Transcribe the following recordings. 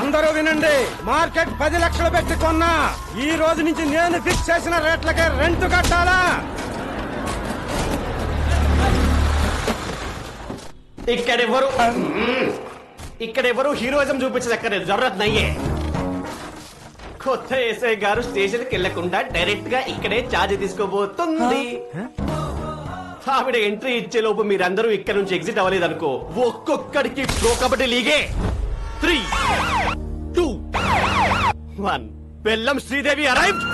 అందరూ వినండి, మార్కెట్ 10 లక్షలు పెట్టి కొన్నా. ఈ రోజు నుంచి నేను ఫిక్స్ చేసిన రేట్లకే రెంట్ కట్టాలా? ఇక్కడెవరు హీరోయిజం చూపించదక్కర్లేదు. జరూరత్ నయ్యే. కొత్త ఎస్ఐ గారు స్టేషన్ కి వెళ్లకుండా డైరెక్ట్ గా ఇక్కడే ఛార్జ్ తీసుకోబోతుంది. ఆవిడ ఎంట్రీ ఇచ్చే లోపు మీరందరూ ఇక్కడ నుంచి ఎగ్జిట్ అవ్వలేదు అనుకో, ఒక్కొక్కడికి ప్రో కబడ్డీ లీగే. 3, 2, 1. బెల్లం శ్రీదేవి అరైవ్డ్.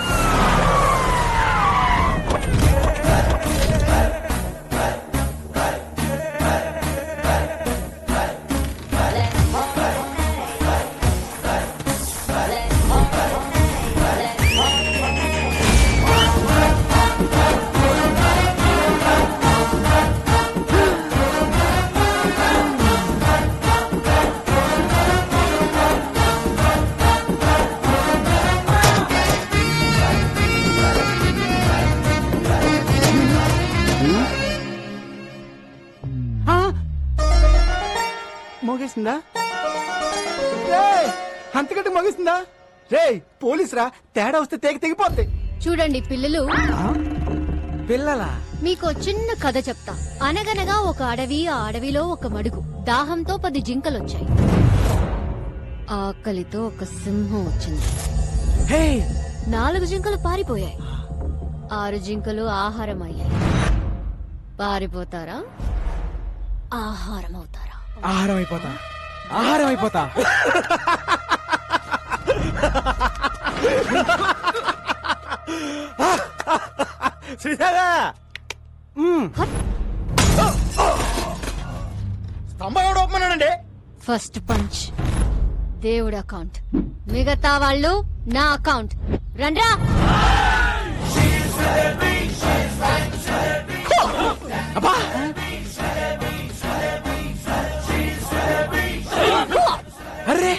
మోగేసిందా? అంతకంటే మోగేసిందా? రే పోలీస్ రా, తేడా వస్తే తెగిపోద్ది. చూడండి పిల్లలు, పిల్లలా? మీకు చిన్న కథ చెప్తా. అనగనగా ఒక అడవి, ఆ అడవిలో ఒక మడుగు. దాహంతో 10 జింకలొచ్చాయి. ఆకలితో ఒక సింహం వచ్చింది. 4 జింకలు పారిపోయాయి. 6 జింకలు ఆహారం అయ్యాయి. పారిపోతారా, ఆహారం అవుతారా? ఆహారం అయిపోతా. శ్రీదేవా, స్తంభం ఎవడు ఒప్పమన్నాడండి? ఫస్ట్ పంచ్ దేవుడు అకౌంట్, మిగతా వాళ్ళు నా అకౌంట్. రండ్రా. అబ్బా అరే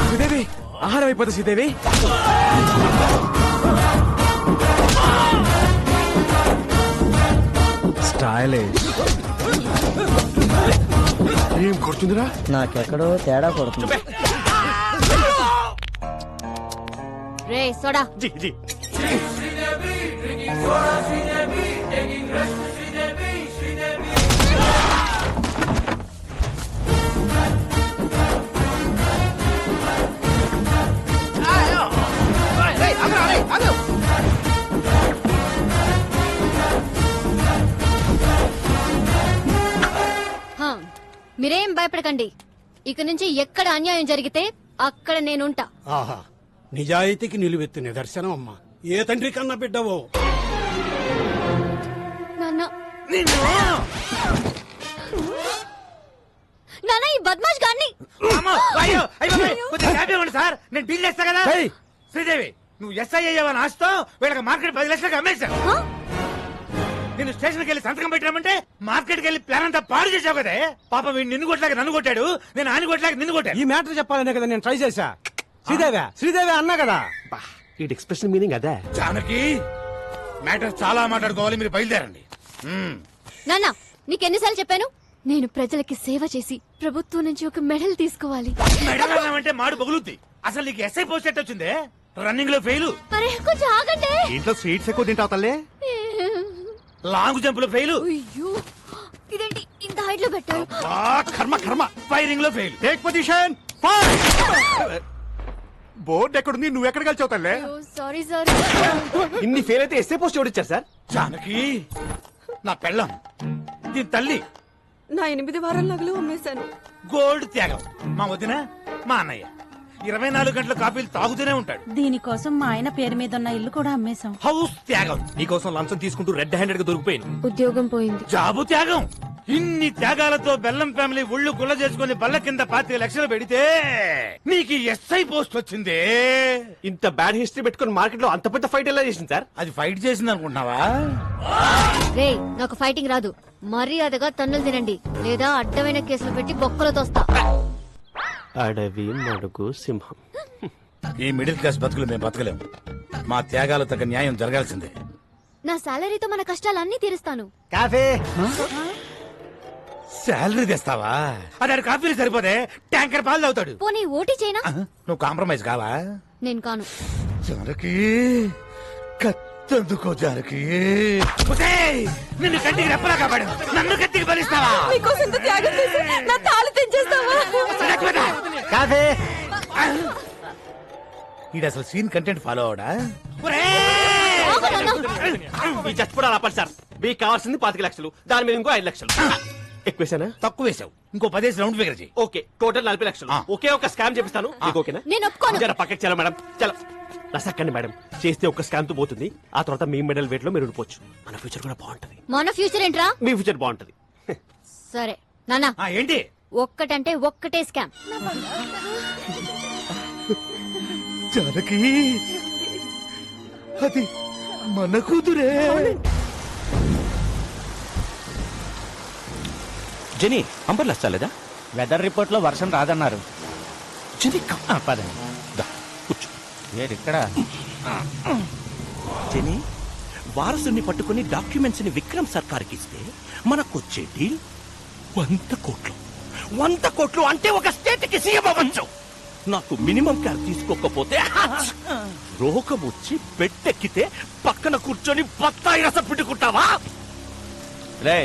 శ్రీదేవి, ఆహారం అయిపోతా. శ్రీదేవి స్టైలిష్. ఏం కొడుతుందిరా? నాకెక్కడో తేడా కొడుతుంది. రే సోడా. జీ జీ. మీరేం భయపడకండి. ఇక నుంచి ఎక్కడ అన్యాయం జరిగితే అక్కడ నేనుంటా. ఆహా, నిజాయితీకి నిలువెత్తు నిదర్శనం అమ్మా. ఏ తండ్రి కన్నా బిడ్డవో. నాన్న, నాన్న ఈ బద్మాష్ గాన్ని. సార్ నేను డీల్ చేస్తా కదా. శ్రీదేవి, నువ్వు ఎస్ఐ అయ్యావని ఆస్తో వీళ్ళకి మార్కెట్ 10 లక్షలకు అమ్మేశాను. నేను స్టేషన్కి వెళ్ళి సంతకం పెట్టామంటే మార్కెట్కి వెళ్ళి ప్లాన్ అంతా పాడు చేసావు కదా. పాప వీడు నిన్ను కొట్టలేక నన్ను కొట్టాడు, నేను ఆయన కొట్టలేక నిన్ను కొట్టాను. ఈ మ్యాటర్ చెప్పాలనే కదా నేను ట్రై చేశా. శ్రీదేవి అన్నా కదా. ఈ ఎక్స్ప్రెషన్ మీనింగ్ అదే. జానకి, మ్యాటర్ చాలా మాట్లాడుకోవాలి, మీరు బయలుదేరండి. నాన్న, నీకెన్నిసార్లు చెప్పాను, నేను ప్రజలకి సేవ చేసి ప్రభుత్వం నుంచి ఒక మెడల్ తీసుకోవాలి. మెడల్ అన్నామంటే మాడు పగులుద్ది. అసలు నీకు ఎస్ఐ పోస్ట్ ఎట్ వచ్చిందే? రన్నింగ్ లో ఫెయిల్. అరే కొంచెం ఆగండి. ఇంట్లో స్వీట్స్ ఎక్కువ తింటావు తల్లే. లాంగ్ జంప్ లో ఫెయిల్. అయ్యో, ఇదేంటి ఇంత హైట్ లో పెట్టారు? కర్మ. ఫైరింగ్ లో ఫెయిల్. Take position. బోర్డు ఎక్కడుంది, నువ్వు ఎక్కడ కలిసావు తల్లే? Sorry sir. ఇన్ని ఫెయిల్ అయితే ఎస్ఏ పోస్ట్ ఎవరిచ్చారు సార్? జానకి, నా పెళ్ళం, దీని తల్లి. నా 8 వారాల నగలు అమ్మేశాను. గోల్డ్ త్యాగం. మా వదిన, మా అన్నయ్య 24 గంటల కాఫీలు తాగుతూనే ఉంటాడు. దీనికోసం మా ఆయన పేరు మీద ఉన్న ఇల్లు కూడా అమ్మేశాం. హౌస్ త్యాగం. నీకోసం లంచం తీసుకుంటూ రెడ్ హ్యాండెడ్ గా దొరికిపోయింది. ఉద్యోగం పోయింది. జాబు త్యాగం. ఇన్ని త్యాగాలతో బెల్లం ఫ్యామిలీ ఒళ్ళు గుల్ల చేసుకుని బల్ల కింద 25 లక్షలు పెడితే నీకు ఎస్ఐ పోస్ట్ వచ్చిందే. ఇంత బ్యాడ్ హిస్టరీ పెట్టుకుని మార్కెట్ లో అంత పెద్ద ఫైట్ ఎలా చేసింది సార్? అది ఫైట్ చేసింది అనుకుంటున్నావా? రే, నాకు ఫైటింగ్ రాదు. మర్యాదగా తన్నులు తినండి, లేదా అడ్డమైన కేసులు పెట్టి బొక్కలు తోస్తా. అడవి, మడుగు, సింహం. ఈ మిడిల్ క్లాస్ బతుకులు మేము బతకలేము. మా త్యాగాలు తగ్గ న్యాయం జరగాల్సిందే. నా సాలరీతో మన కష్టాలన్నీ తీరుస్తాను. కాఫీ. శాలరీ తెస్తావా? అదే కాఫీలు సరిపోతే ట్యాంకర్ పాలు తాగుతాడు. పోనీ ఓటీ చేయనా? నువ్వు కాంప్రమైజ్ కావా? నేను కాను. జానకి కత్తందుకో జానకి. ఒసేయ్, నిన్ను కంటికి రెప్పలా కాపాడు, నన్ను కత్తికి బలిస్తావా? మీకోసం ఇంత త్యాగం చేసి నా తాళి తెంచేస్తావా? కాఫీ. ఈడు అసలు సీన్ కంటెంట్ ఫాలో అవడా? ఈ చచ్చిపోవడం ఆపండి సార్. మీకు కావాల్సింది 25 లక్షలు, దాని మీద ఇంకో 5 లక్షలు ఎక్కువేసానా? తక్కువ వేసావు, ఇంకో 10 రౌండ్ ఫిగర్ చేయి. ఓకే, టోటల్ 40 లక్షలు. ఒకే ఒక స్కామ్ చేపిస్తాను. మీకు ఓకేనా? నేను ఒప్పుకోను. జర పక్కకి చలో మేడం, చలో. రసక్కండి మేడం, చేస్తే ఒక స్కామ్ తో పోతుంది. ఆ తర్వాత మీ మెడల్ వెయిట్ లో మీరు ఉండిపోవచ్చు. మన ఫ్యూచర్ కూడా బాగుంటది. మన ఫ్యూచర్ ఏంట్రా? మీ ఫ్యూచర్ బాగుంటది. సరే నానా, ఏంటి ఒక్కటంటే ఒక్కటే స్కామ్. జానకి అది మన కూతురే. Genie umbrella చాలేదా? వెదర్ రిపోర్ట్ లో వర్షం రాదన్నారు. జెనీ పదండి. దా, కూర్చో. ఇక్కడ జెనీ, వారసుని పట్టుకుని డాక్యుమెంట్స్ ని విక్రమ్ సర్కార్కి ఇస్తే మనకొచ్చే డీల్ 100 కోట్లు. 100 కోట్లు అంటే ఒక స్టేట్ కి సీఎం అవ్వచ్చు. నాకు మినిమం కేర్ తీసుకోకపోతే రోగం వచ్చి బెట్టెక్కితే పక్కన కూర్చొని బత్తాయి రసం పిండుకుంటావా? రే,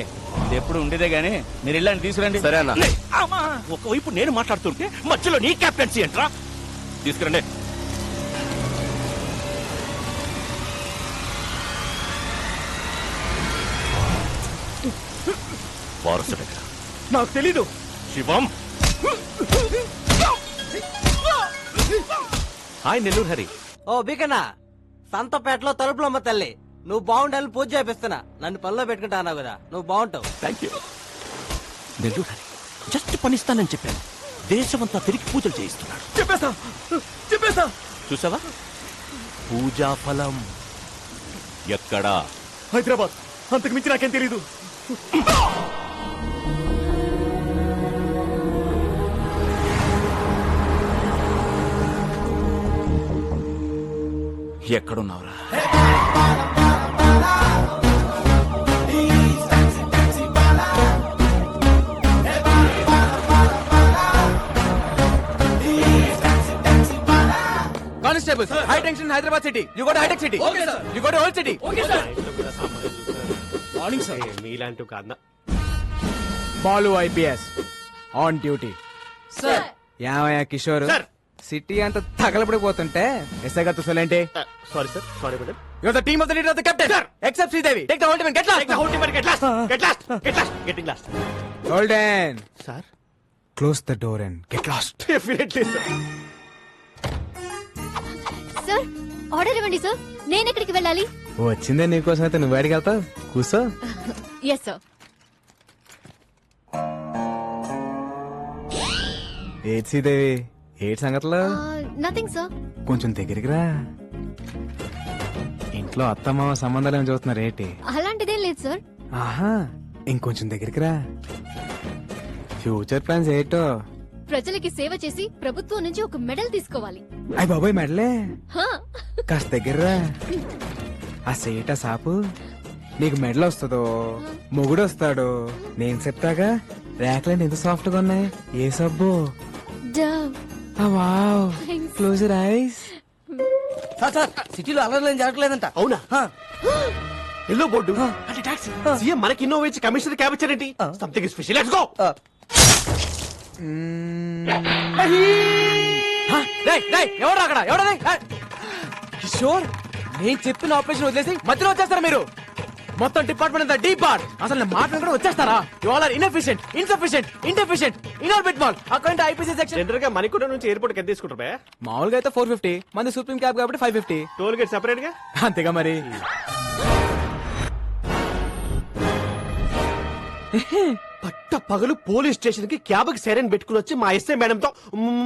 ఇది ఎప్పుడు ఉండేదే గానీ మీరు ఇల్లని తీసుకురండి. సరే అన్న. ఒకవైపు నేను మాట్లాడుతుంటే మధ్యలో నీ క్యాప్టెన్సీ ఏంట్రా? తీసుకురండి. వారసుడు ఎక్కడ? నాకు తెలీదు. శివం. హాయ్ నెల్లూరు హరి. ఓ బీకన్నా, సంతపేటలో తలుపులమ్మ తల్లి, నువ్వు బాగుండాలని పూజ చేపిస్తున్నా. నన్ను పనిలో పెట్టుకుంటా అన్నావు కదా, నువ్వు బాగుంటావు. Thank you. Nellore Hari just పనిస్తానని చెప్పాను. దేశమంతా తిరిగి పూజలు చేయిస్తున్నాడు. చెప్పేస్తా. చూసావా? పూజా ఫలం ఎక్కడా? హైదరాబాద్. అంతకు మించి నాకేం తెలీదు. ఎక్కడున్నావురా? Constable, high tension Hyderabad city. You go to Hitech City. You go to old city. Morning sir. మీలాంటి ఒక అన్న. Balu IPS on duty. Sir. ఏమయ్యా కిషోర్, సార్. సిటీ అంతా తగలబడిపోతుంటే ఎస్ఐ గారు చూసలేంటి? Sorry sir, sorry madam. Your the team of the leader of the captain except Sridevi. Take the whole team, get lost. Getting lost. Golden sir. Close the door and get lost. Definitely sir. Sir, order ఇవ్వండి sir. నేను ఎక్కడికి వెళ్ళాలి? వచ్చిందే నీకోసం అయితే నువ్వు బయటికి వెళ్తావు. కూర్చో. Yes sir. ఏడ్ శ్రీదేవి, ఏడ్ సంగతిలో? Nothing sir. కొంచెం దగ్గరికి రా. ఇంట్లో అత్తమామ సంబంధాలు ఏమి చూస్తున్నారు ఏంటి? అలాంటిదేం లేదు సార్. ఆహా, ఇంకొంచెం దగ్గరికి రా. ఫ్యూచర్ ప్లాన్స్ ఏంటో? ప్రజలకి సేవ చేసి ప్రభుత్వం నుంచి ఒక మెడల్ తీసుకోవాలి. అయ్య బాబోయ్, మెడలే? హా. కాస్త దగ్గర రా. ఆ సేట సాపు నీకు మెడల్ వస్తుందో మొగుడు వస్తాడు నేను చెప్తాగా. ర్యాక్లైన్ ఎంత సాఫ్ట్ గా ఉన్నాయి. ఏ సబ్బు? Dove. Wow, Thanks. Close your eyes. Sir, సిటీలో అలర్లేం జరగలేదంట. అవునా? ఎల్లో బోర్డు అంటే టాక్సీ. సీఎం మనకి ఇన్నోవా ఇచ్చి కమిషనర్ క్యాబ్ ఇచ్చారేంటి? Something special. Let's go. ఎవరు అక్కడ? ఎవడది? కిషోర్, నేను చెప్పిన ఆపరేషన్ వదిలేసి మధ్యలో వచ్చేస్తారా మీరు? మొత్తం డిపార్ట్మెంట్ అంతా డీప్ పార్ట్. అసలు నేను మాట్లాడుకుంటే వచ్చేస్తారా? You all are inefficient, insufficient, indeficient, Inorbit mall. Account IPC section. General గా మణికొండ నుంచి ఎయిర్పోర్ట్ ఎంత తీసుకుంటారు బే? మామూలుగా అయితే 450, మంది సుప్రీం క్యాబ్ కాబట్టి 550. టోల్ గేట్ సెపరేట్ గా. అంతేగా మరి. పట్ట పగలు పోలీస్ స్టేషన్ కి క్యాబ్ కి సైరన్ పెట్టుకుని వచ్చి మా ఎస్ఐ మేడం తో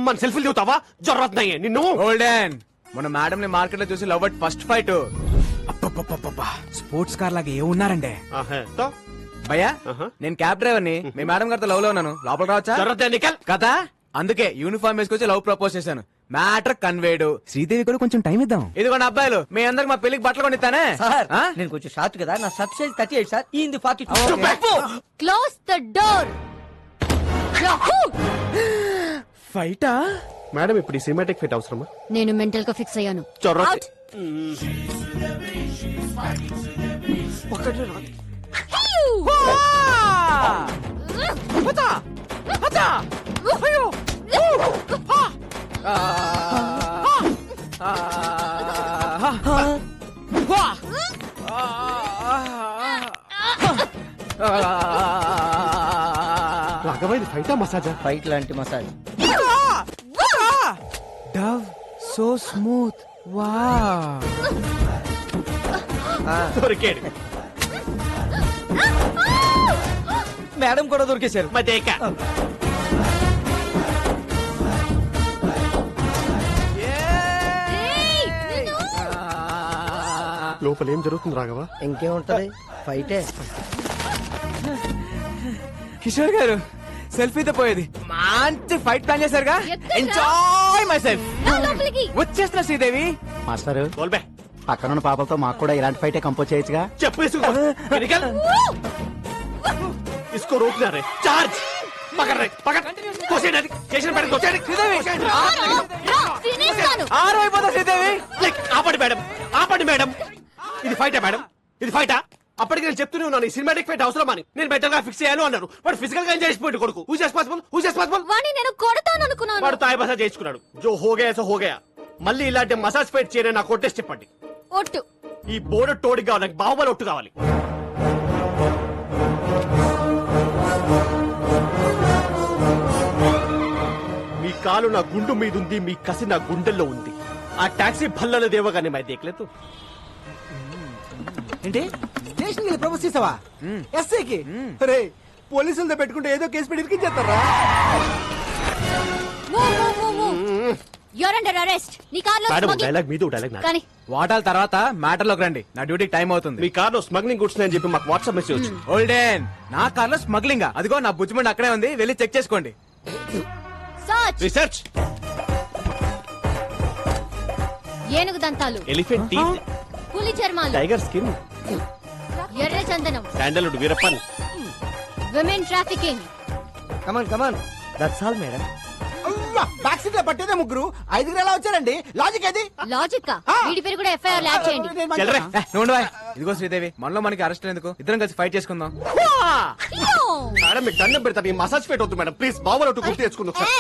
మన సెల్ఫీలు దిగుతావా? జరుగుతున్నాయి నిన్ను. గోల్డెన్, మన మేడం ని మార్కెట్ లో చూసి love at first fight. Sports car లాగా ఏమున్నారండి భయ్యా. నేను క్యాబ్ డ్రైవర్ ని, మీ మేడం గారితో లవ్ లో ఉన్నాను. లోపల రావచ్చా? జరుగుతాయి నికల్ కదా, అందుకే యూనిఫామ్ వేసుకొచ్చి లవ్ ప్రపోజ్ చేశాను. Matter conveyed. శ్రీదేవి కూడా కొంచెం టైం ఇద్దాం. ఇదిగోండి అబ్బాయిలు, మీ అందరికి మా పెళ్లికి బట్టలు కొనిస్తానే. సార్ నేను కొంచెం షార్ట్ కదా, నా సబ్ సైజ్ 38 సార్, ఈ 42. Close the door. ఫైటా? మేడం ఇప్పుడు ఈ సినిమాటిక్ ఫిట్ అవసరమా? నేను మెంటల్ గా ఫిక్స్ అయ్యాను. చొర్రా Out. రాఘవైది ఫైటా మసాజా? ఫైట్ లాంటి మసాజ్. Dove so smooth. వా దొరికాడు. మేడం కూడా దొరికేశారు. మదేక ఏయ్, నిన్ను. లోపల ఏం జరుగుతుంది రాఘవ? ఇంకేముంటది, ఫైటే. కిషోర్ గారు సెల్ఫీతో పోయేది మంచి ఫైట్ ప్లాన్ చేశారుగా. ఎక్కడ్రా? Enjoy myself. రా లోపలికి. వచ్చేస్తున్నా శ్రీదేవి. మాస్టర్ బోల్బే పక్కనున్న పాపలతో మాకు కూడా ఇలాంటి ఫైటే కంపోజ్ చేయొచ్చుగా. చెప్పు ఇసుకో. నికల్. इसको रोकना रे. चार्ज पकड़ रे, पकड़. कोसेड स्टेशन पर कोसेड. శ్రీదేవి రా, తినేస్తాను. ఆరు అయిపోతా శ్రీదేవి. ఆపండి మేడం, ఆపండి మేడం. ఇది ఫైటా మేడం? ఇది ఫైటా? అప్పటికి నేను చెప్తూనే ఉన్నాను ఈ సినిమాటిక్ ఫైట్ అవసరం అని. నేను బెటర్ గా ఫిక్స్ చేయాలి అన్నారు. వాడు ఫిజికల్ గా ఎంజాయ్ చేసిపోయాడు కొడుకు. Who is possible? వాణ్ణి నేను కొడతాను అనుకున్నాను. వాడు తాయి మసాజ్ చేయించుకున్నాడు. జో హోగయా సో హోగయా. మళ్ళీ ఇలాంటి మసాజ్ ఫైట్ చేయని నాకు కొట్టేసి చెప్పండి. ఒట్టు. ఈ బోర్డు టోడి కావాలి, నాకు బాహుబలి ఒట్టు కావాలి. మీ కాలు నా గుండు మీద ఉంది, మీ కసి నా గుండెల్లో ఉంది. ఆ టాక్సీ భల్లలో దేవగానే మై దేకలేదు. ఏంటి స్టేషన్ కి ప్రపోజ్ చేసావా? ఎస్ఐకి రే పోలీసులతో పెట్టుకుంటే ఏదో కేసు పెట్టి ఇరికించేస్తారా? You're under arrest. నీ కార్లో మేడం smoking. డైలాగ్ మీద డైలాగ్ నాది. కానీ వాటాల తర్వాత మ్యాటర్ లోకి రండి. నా డ్యూటీకి టైం అవుతుంది. మీ కార్లో స్మగ్లింగ్ గుడ్స్ అని చెప్పి మాకు వాట్సాప్ మెసేజ్ వచ్చింది. ఓల్డెన్ నా కార్లో స్మగ్లింగ్. అదిగో నా బుజ్జిమండి అక్కడే ఉంది, వెళ్ళి చెక్ చేసుకోండి. సర్చ్. రీసెర్చ్. ఏనుగు దంతాలు, ఎలిఫెంట్ టీత్, పులి చర్మాలు, టైగర్ స్కిన్, ఎర్ర చందనం, sandalwood Veerappan. Women trafficking. Come on come on, that's all madam. Back seat లో పట్టేదే ముగ్గురు, ఐదుగురు ఎలా వచ్చారండి? లాజిక్ ఏది? లాజిక్ వీడి పేరు కూడా ఎఫ్ఐఆర్ యాడ్ చేయండి. చెల్లరే. నువ్వు ఉండు బాయ్. ఇదిగో శ్రీదేవి, మనలో మనకి అరెస్ట్ ఎందుకు? ఇద్దరం కలిసి ఫైట్ చేసుకుందాం. మేడం మీకు దండం పెడతాను, ఈ మసాజ్ ఫైట్ వద్దు మేడం ప్లీజ్. బాబు ఒట్టు గుర్తు తెచ్చుకుందాం సార్.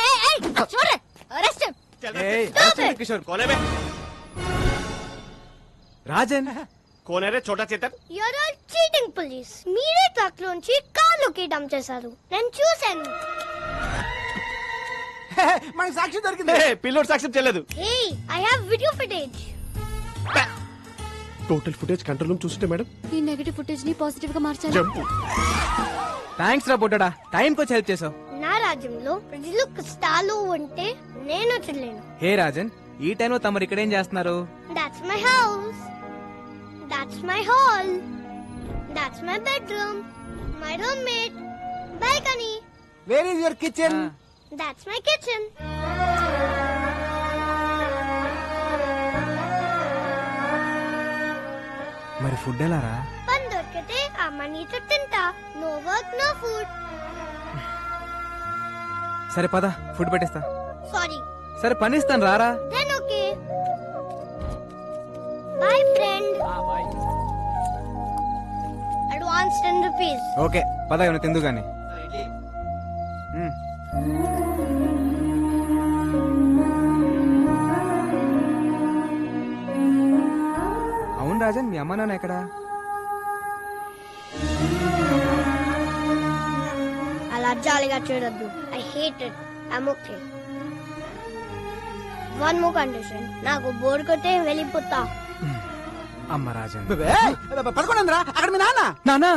అరెస్ట్. ఏయ్, arrest చేయండి కిషోర్. కోనేమే రాజన్ కోనేరే చోటా Chetan. You're all cheating police. మీరే ట్రక్ లోంచి కార్లోకి డంప్ చేశారు. నేను చూశాను. మనకి సాక్షి దొరికింది. పిల్లోడు సాక్ష్యం చెల్లదు. Hey, I have video footage. Total footage control room చూస్తుంటే మేడం ఈ నెగటివ్ ఫుటేజ్ ని పాజిటివ్ గా మార్చాలి. జంప్. థ్యాంక్స్ రా బుడ్డడా, టైంకి వచ్చి హెల్ప్ చేసావు. నా రాజ్యంలో ప్రజలు కష్టాలు ఉంటే నేను చూడలేను. హే రాజన్, ఈ టైంలో తమరు ఇక్కడేం చేస్తున్నారు? That's my house. That's my hall. That's my bedroom. My roommate. Balcony. Where is your kitchen? That's my kitchen. మరి ఫుడ్ ఎలా రా? పని దొరికితే అమ్మనితో తింటా. No work, no food. సరే పద, ఫుడ్ పెట్టిస్తా. Sorry. సరే పని ఇస్తాను రారా. Then okay. Bye, friend. Advance 10 rupees. Okay పద, ఏమైనా తిందు గాని. అవును రాజన్, మీ అమ్మ నాన్న ఎక్కడా? అలా జాలిగా చూడొద్దు. I hate it. I'm okay. One more condition. నాకు బోర్ కొట్టే వెళ్ళిపోతా. అమ్మ రాజన్. పదకొండు అక్కడ మీ నాన్న. నానా